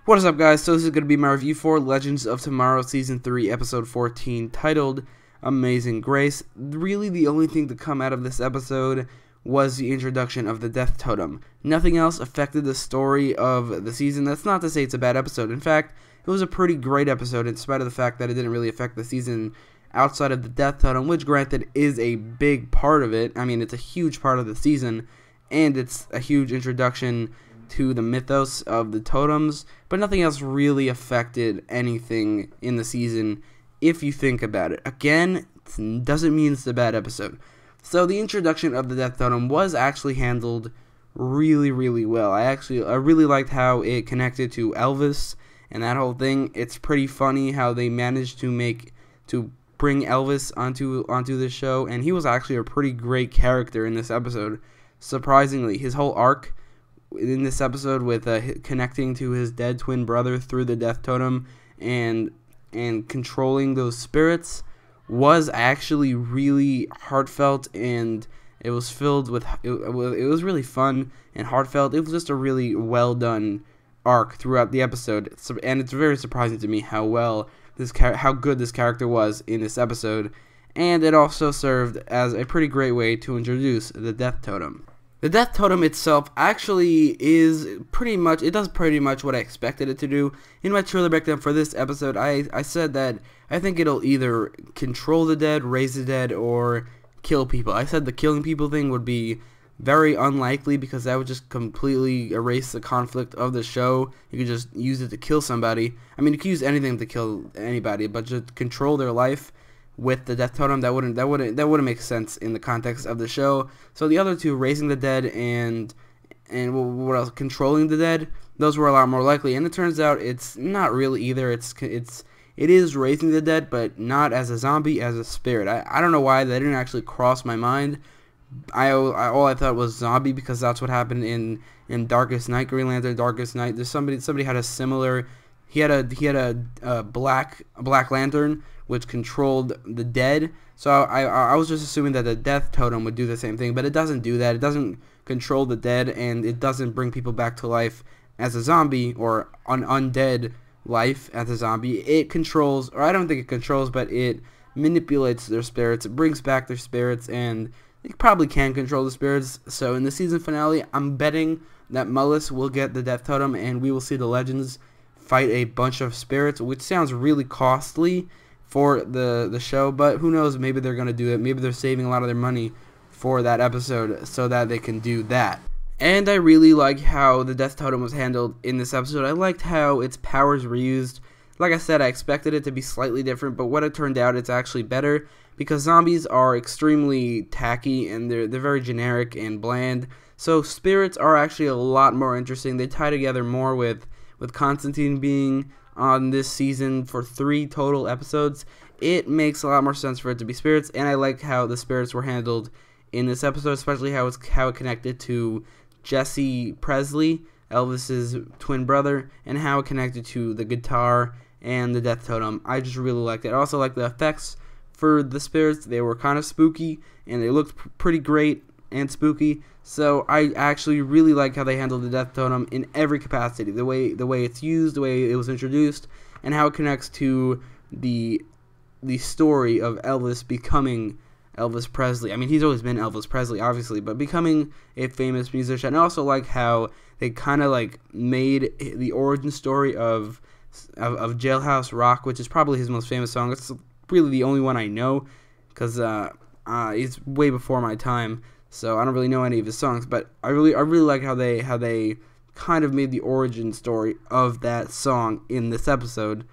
What is up, guys? So this is going to be my review for Legends of Tomorrow Season 3, Episode 14, titled Amazing Grace. Really, the only thing to come out of this episode was the introduction of the Death Totem. Nothing else affected the story of the season. That's not to say it's a bad episode. In fact, it was a pretty great episode in spite of the fact that it didn't really affect the season outside of the Death Totem, which granted is a big part of it. I mean, it's a huge part of the season, and it's a huge introduction to the mythos of the totems, but nothing else really affected anything in the season if you think about it. Again, it doesn't mean it's a bad episode. So the introduction of the Death Totem was actually handled really well. I really liked how it connected to Elvis and that whole thing. It's pretty funny how they managed to bring Elvis onto the show, and he was actually a pretty great character in this episode. Surprisingly, his whole arc in this episode with connecting to his dead twin brother through the Death Totem and controlling those spirits was actually really heartfelt, and it was filled with it was really fun and heartfelt. It was just a really well done arc throughout the episode, and it's very surprising to me how good this character was in this episode, and it also served as a pretty great way to introduce the Death Totem. The Death Totem itself actually does pretty much what I expected it to do. In my trailer breakdown for this episode, I said that I think it'll either control the dead, raise the dead, or kill people. I said the killing people thing would be very unlikely because that would just completely erase the conflict of the show. You could just use it to kill somebody. I mean, you could use anything to kill anybody, but just control their life with the Death Totem, that wouldn't make sense in the context of the show. So the other two, raising the dead and what else, controlling the dead, those were a lot more likely. And it turns out it's not really either. It is raising the dead, but not as a zombie, as a spirit. I don't know why that didn't actually cross my mind. All I thought was zombie because that's what happened in Darkest Night, Green Lantern Darkest Night. There's somebody had a similar. He had a Black Lantern which controlled the dead. So I was just assuming that the Death Totem would do the same thing, but it doesn't do that. It doesn't control the dead, and it doesn't bring people back to life as a zombie or an undead life as a zombie. It controls, or I don't think it controls, but it manipulates their spirits. It brings back their spirits, and it probably can control the spirits. So in the season finale, I'm betting that Mullis will get the Death Totem, and we will see the Legends fight a bunch of spirits, which sounds really costly for the show, but who knows, maybe they're going to do it. Maybe they're saving a lot of their money for that episode so that they can do that. And I really like how the Death Totem was handled in this episode. I liked how its powers were used. Like I said, I expected it to be slightly different, but what it turned out, it's actually better, because zombies are extremely tacky and they're very generic and bland. So spirits are actually a lot more interesting. They tie together more with Constantine being on this season for 3 total episodes. It makes a lot more sense for it to be spirits, and I like how the spirits were handled in this episode, especially how it connected to Jesse Presley, Elvis's twin brother, and how it connected to the guitar and the Death Totem. I just really liked it. I also like the effects for the spirits. They were kind of spooky, and they looked pretty great and spooky. So I actually really like how they handled the Death Totem in every capacity. The way it's used, the way it was introduced, and how it connects to the story of Elvis becoming Elvis Presley. I mean, he's always been Elvis Presley, obviously, but becoming a famous musician. I also like how they kind of like made the origin story of Jailhouse Rock, which is probably his most famous song. It's really the only one I know because it's way before my time. So I don't really know any of his songs, but I really like how they kind of made the origin story of that song in this episode.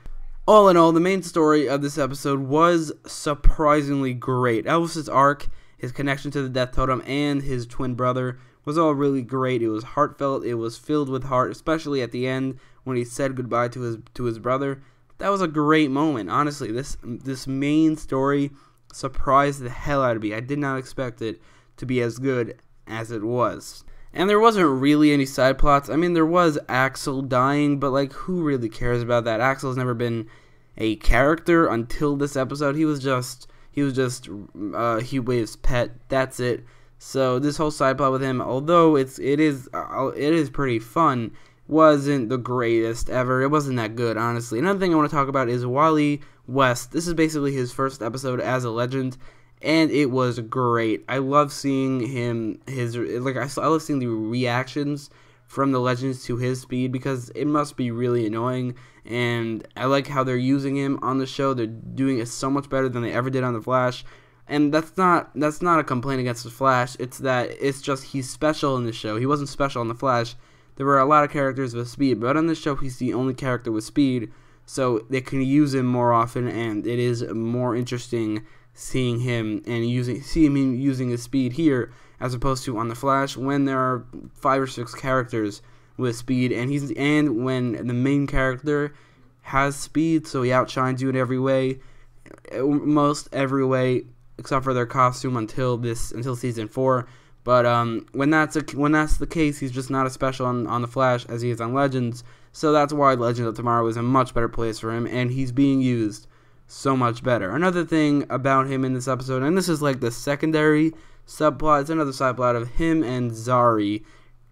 All in all, the main story of this episode was surprisingly great. Elvis's arc, his connection to the Death Totem, and his twin brother was all really great. It was heartfelt. It was filled with heart, especially at the end when he said goodbye to his brother. That was a great moment. Honestly, this main story surprised the hell out of me. I did not expect it to be as good as it was. And there wasn't really any side plots. I mean, there was Axel dying, but like, who really cares about that? Axel's never been a character until this episode. He was just Hugh Wave's pet. That's it. So this whole side plot with him, although it is pretty fun, wasn't the greatest ever. It wasn't that good, honestly. Another thing I want to talk about is Wally West. This is basically his first episode as a legend, and it was great. I love seeing him, I love seeing the reactions from the legends to his speed, because it must be really annoying, and I like how they're using him on the show. They're doing it so much better than they ever did on The Flash, and that's not a complaint against The Flash. It's just he's special in the show. He wasn't special on The Flash. There were a lot of characters with speed, but on this show he's the only character with speed, so they can use him more often, and it is more interesting seeing him and using his speed here as opposed to on The Flash, when there are 5 or 6 characters with speed, and when the main character has speed, so he outshines you in every way, most every way except for their costume until season 4. But when that's the case, he's just not as special on The Flash as he is on Legends. So that's why Legends of Tomorrow is a much better place for him, and he's being used so much better. Another thing about him in this episode, and this is like the secondary subplot, it's another subplot of him and Zari.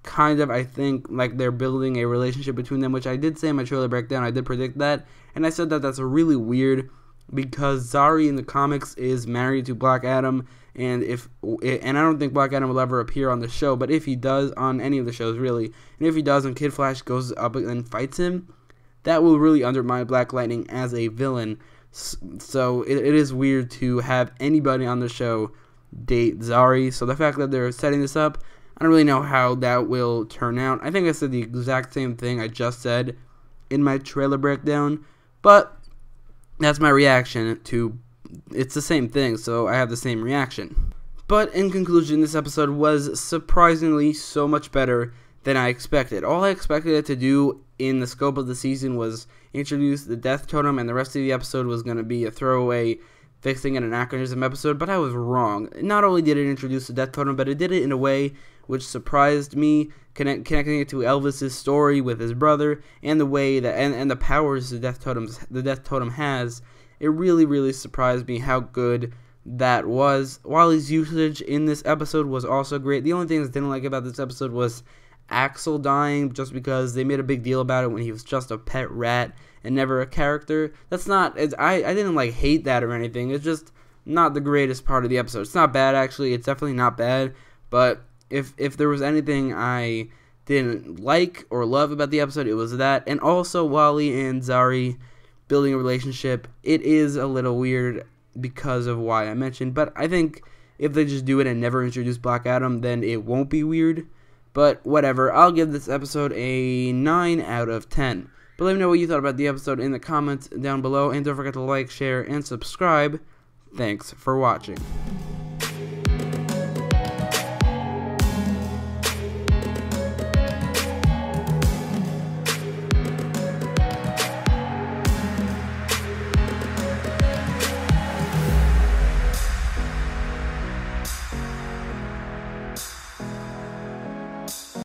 Kind of, I think, like they're building a relationship between them, which I did say in my trailer breakdown. I did predict that, and I said that that's really weird because Zari in the comics is married to Black Adam. And I don't think Black Adam will ever appear on the show, but if he does, on any of the shows really, and if he does and Kid Flash goes up and fights him, that will really undermine Black Lightning as a villain. So it is weird to have anybody on the show date Zari. So the fact that they're setting this up, I don't really know how that will turn out. I think I said the exact same thing I just said in my trailer breakdown, but that's my reaction to. It's the same thing, so I have the same reaction. But in conclusion, this episode was surprisingly so much better than I expected. All I expected it to do in the scope of the season was introduce the Death Totem, and the rest of the episode was going to be a throwaway fixing an anachronism episode, but I was wrong. Not only did it introduce the Death Totem, but it did it in a way which surprised me, connecting it to Elvis's story with his brother, and the way that and the powers the Death Totem has. It really, really surprised me how good that was. Wally's usage in this episode was also great. The only things I didn't like about this episode was Axel dying, just because they made a big deal about it when he was just a pet rat and never a character. That's not, I didn't like hate that or anything. It's just not the greatest part of the episode. It's not bad, actually. It's definitely not bad. But if there was anything I didn't like or love about the episode, it was that. And also Wally and Zari building a relationship. It is a little weird because of why I mentioned, but I think if they just do it and never introduce Black Adam, then it won't be weird. But whatever, I'll give this episode a 9 out of 10. But let me know what you thought about the episode in the comments down below, and don't forget to like, share, and subscribe. Thanks for watching.